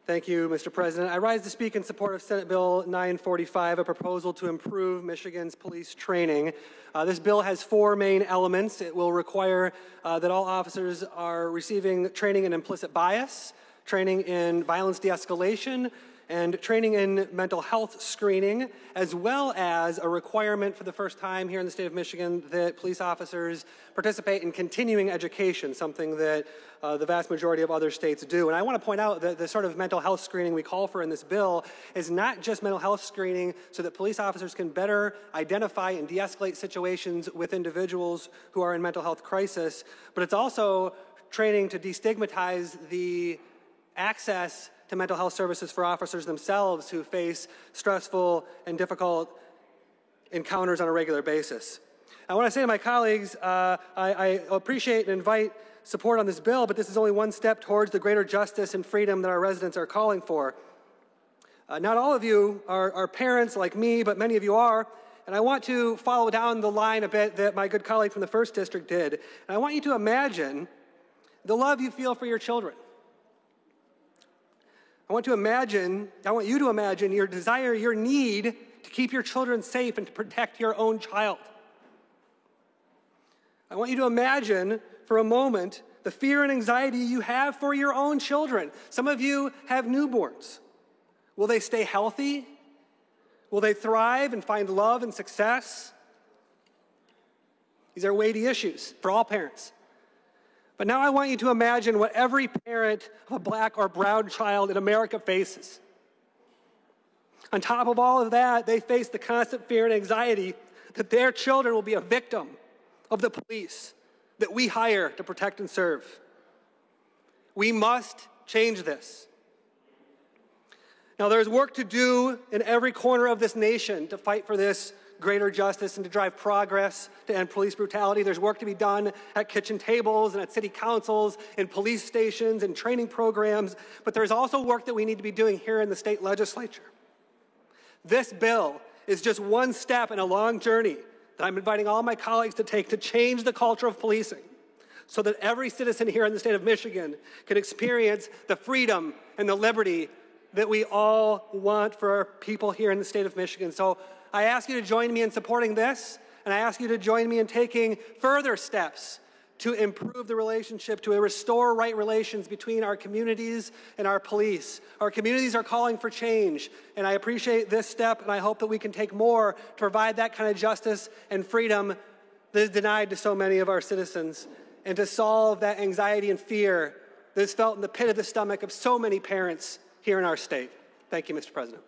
Thank you, Mr. President. I rise to speak in support of Senate Bill 945, a proposal to improve Michigan's police training. This bill has four main elements. It will require that all officers are receiving training in implicit bias, training in violence de-escalation, and training in mental health screening, as well as a requirement for the first time here in the state of Michigan that police officers participate in continuing education, something that the vast majority of other states do. And I want to point out that the sort of mental health screening we call for in this bill is not just mental health screening so that police officers can better identify and de-escalate situations with individuals who are in mental health crisis, but it's also training to destigmatize the access to mental health services for officers themselves who face stressful and difficult encounters on a regular basis. I want to say to my colleagues, I appreciate and invite support on this bill, but this is only one step towards the greater justice and freedom that our residents are calling for. Not all of you are parents like me, but many of you are, and I want to follow down the line a bit that my good colleague from the 1st District did. And I want you to imagine the love you feel for your children. I want you to imagine your desire, your need to keep your children safe and to protect your own child. I want you to imagine for a moment the fear and anxiety you have for your own children. Some of you have newborns. Will they stay healthy? Will they thrive and find love and success? These are weighty issues for all parents. But now I want you to imagine what every parent of a black or brown child in America faces. On top of all of that, they face the constant fear and anxiety that their children will be a victim of the police that we hire to protect and serve. We must change this. Now, there's work to do in every corner of this nation to fight for this greater justice and to drive progress to end police brutality. There's work to be done at kitchen tables and at city councils, in police stations and training programs, but there's also work that we need to be doing here in the state legislature. This bill is just one step in a long journey that I'm inviting all my colleagues to take to change the culture of policing so that every citizen here in the state of Michigan can experience the freedom and the liberty that we all want for our people here in the state of Michigan. So I ask you to join me in supporting this, and I ask you to join me in taking further steps to improve the relationship, to restore right relations between our communities and our police. Our communities are calling for change, and I appreciate this step, and I hope that we can take more to provide that kind of justice and freedom that is denied to so many of our citizens, and to solve that anxiety and fear that is felt in the pit of the stomach of so many parents here in our state. Thank you, Mr. President.